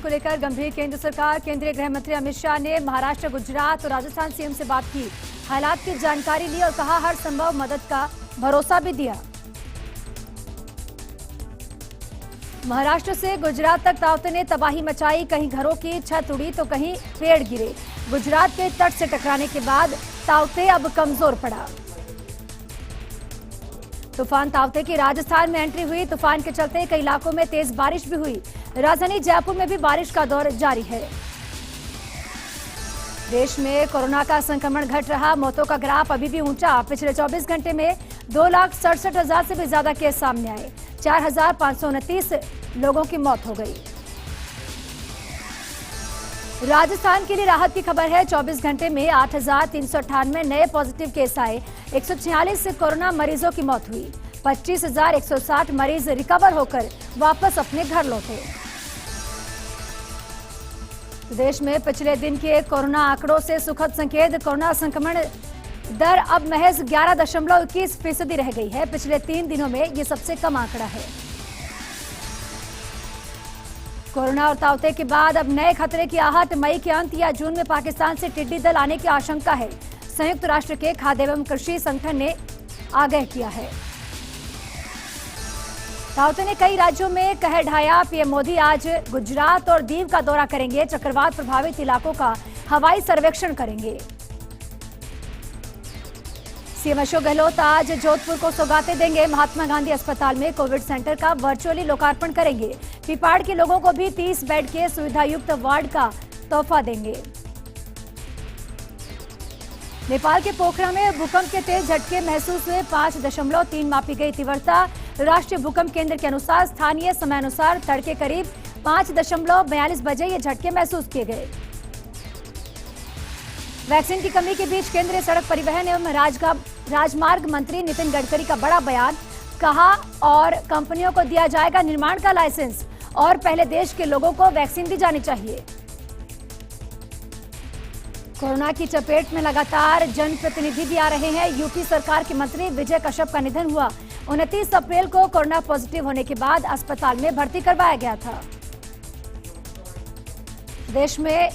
को लेकर गंभीर केंद्र सरकार। केंद्रीय गृह मंत्री अमित शाह ने महाराष्ट्र, गुजरात और राजस्थान सीएम से बात की, हालात की जानकारी ली और कहा हर संभव मदद का भरोसा भी दिया। महाराष्ट्र से गुजरात तक ताउते ने तबाही मचाई, कहीं घरों की छत उड़ी तो कहीं पेड़ गिरे। गुजरात के तट से टकराने के बाद ताउते अब कमजोर पड़ा। तूफान ताउते की राजस्थान में एंट्री हुई। तूफान के चलते कई इलाकों में तेज बारिश भी हुई। राजधानी जयपुर में भी बारिश का दौर जारी है। देश में कोरोना का संक्रमण घट रहा, मौतों का ग्राफ अभी भी ऊंचा। पिछले 24 घंटे में 2,67,000 से भी ज्यादा केस सामने आए। 4,529 लोगों की मौत हो गई। राजस्थान के लिए राहत की खबर है। 24 घंटे में 8,398 नए पॉजिटिव केस आए। 146 कोरोना मरीजों की मौत हुई। 25,160 मरीज रिकवर होकर वापस अपने घर लौटे। देश में पिछले दिन के कोरोना आंकड़ों से सुखद संकेत। कोरोना संक्रमण दर अब महज 11.21% रह गई है। पिछले 3 दिनों में ये सबसे कम आंकड़ा है। कोरोना और ताउते के बाद अब नए खतरे की आहट। मई के अंत या जून में पाकिस्तान से टिड्डी दल आने की आशंका है। संयुक्त राष्ट्र के खाद्य एवं कृषि संगठन ने आगाह किया है। ताउते ने कई राज्यों में कहर ढाया। पीएम मोदी आज गुजरात और दीव का दौरा करेंगे। चक्रवात प्रभावित इलाकों का हवाई सर्वेक्षण करेंगे। सीएम अशोक गहलोत आज जोधपुर को सौगातें देंगे। महात्मा गांधी अस्पताल में कोविड सेंटर का वर्चुअली लोकार्पण करेंगे। पिपाड़ के लोगों को भी 30 बेड के सुविधायुक्त वार्ड का तोहफा देंगे। नेपाल के पोखरा में भूकंप के तेज झटके महसूस हुए। 5.3 मापी गई तीव्रता। राष्ट्रीय भूकंप केंद्र के अनुसार स्थानीय समयानुसार तड़के करीब 5.42 बजे ये झटके महसूस किए गए। वैक्सीन की कमी के बीच केंद्रीय सड़क परिवहन एवं राजमार्ग मंत्री नितिन गडकरी का बड़ा बयान। कहा और कंपनियों को दिया जाएगा निर्माण का लाइसेंस और पहले देश के लोगों को वैक्सीन दी जानी चाहिए। कोरोना की चपेट में लगातार जनप्रतिनिधि भी आ रहे हैं। यूपी सरकार के मंत्री विजय कश्यप का निधन हुआ। 29 अप्रैल को कोरोना पॉजिटिव होने के बाद अस्पताल में भर्ती करवाया गया था। देश में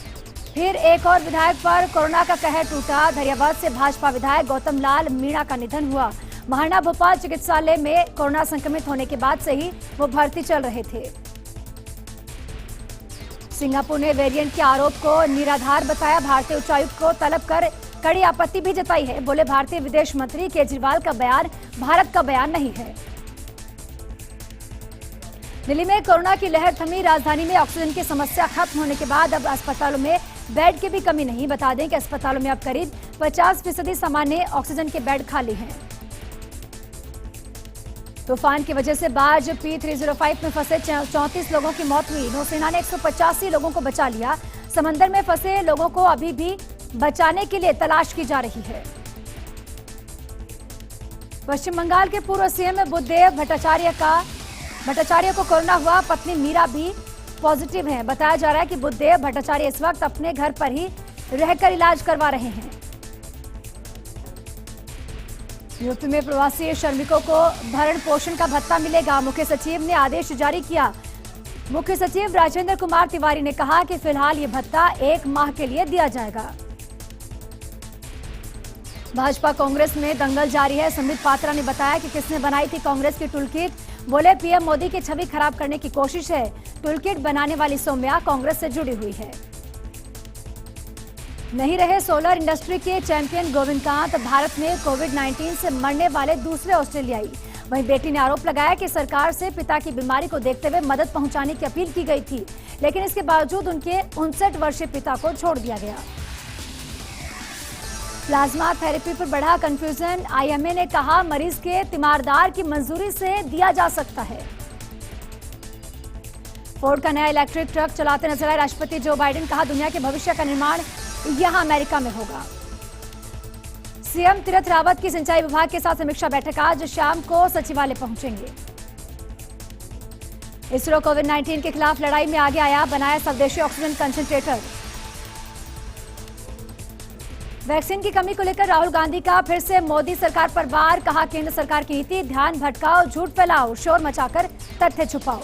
फिर एक और विधायक पर कोरोना का कहर टूटा। धैर्यवाद से भाजपा विधायक गौतम लाल मीणा का निधन हुआ। महाराणा भोपाल चिकित्सालय में कोरोना संक्रमित होने के बाद से ही वो भर्ती चल रहे थे। सिंगापुर ने वेरिएंट के आरोप को निराधार बताया। भारतीय उच्चायुक्त को तलब कर कड़ी आपत्ति भी जताई है। बोले भारतीय विदेश मंत्री केजरीवाल का बयान भारत का बयान नहीं है। दिल्ली में कोरोना की लहर थमी। राजधानी में ऑक्सीजन की समस्या खत्म होने के बाद अब अस्पतालों में बेड की भी कमी नहीं। बता दें कि अस्पतालों में अब करीब 50% सामान्य ऑक्सीजन के बेड खाली हैं। तूफान की वजह से बाज P305 में फंसे 34 लोगों की मौत हुई। नौसेना ने 185 लोगों को बचा लिया। समंदर में फंसे लोगों को अभी भी बचाने के लिए तलाश की जा रही है। पश्चिम बंगाल के पूर्व सीएम बुद्धदेव भट्टाचार्य को कोरोना हुआ। पत्नी मीरा भी पॉजिटिव हैं। बताया जा रहा है कि बुद्धदेव भट्टाचार्य इस वक्त अपने घर पर ही रहकर इलाज करवा रहे हैं। यूपी में प्रवासी श्रमिकों को भरण पोषण का भत्ता मिलेगा। मुख्य सचिव ने आदेश जारी किया। मुख्य सचिव राजेंद्र कुमार तिवारी ने कहा कि फिलहाल ये भत्ता 1 माह के लिए दिया जाएगा। भाजपा कांग्रेस में दंगल जारी है। संबित पात्रा ने बताया कि किसने बनाई थी कांग्रेस की टूलकिट। बोले पीएम मोदी की छवि खराब करने की कोशिश है। टूलकिट बनाने वाली सौम्या कांग्रेस से जुड़ी हुई है। नहीं रहे सोलर इंडस्ट्री के चैंपियन गोविंदकांत। भारत में कोविड-19 से मरने वाले दूसरे ऑस्ट्रेलियाई। वहीं बेटी ने आरोप लगाया कि सरकार से पिता की बीमारी को देखते हुए मदद पहुंचाने की अपील की गई थी, लेकिन इसके बावजूद उनके 59 वर्षीय पिता को छोड़ दिया गया। प्लाज्मा थेरेपी पर बढ़ा कंफ्यूजन। आईएमए ने कहा मरीज के तीमारदार की मंजूरी से दिया जा सकता है। फोर्ड का नया इलेक्ट्रिक ट्रक चलाते नजर आए राष्ट्रपति जो बाइडेन। कहा दुनिया के भविष्य का निर्माण यहां अमेरिका में होगा। सीएम तीरथ रावत की सिंचाई विभाग के साथ समीक्षा बैठक आज शाम को सचिवालय पहुंचेंगे। इसरो कोविड-19 के खिलाफ लड़ाई में आगे आया। बनाया स्वदेशी ऑक्सीजन कंसंट्रेटर। वैक्सीन की कमी को लेकर राहुल गांधी का फिर से मोदी सरकार पर वार। कहा केंद्र सरकार की नीति ध्यान भटकाओ, झूठ फैलाओ, शोर मचाकर तथ्य छुपाओ।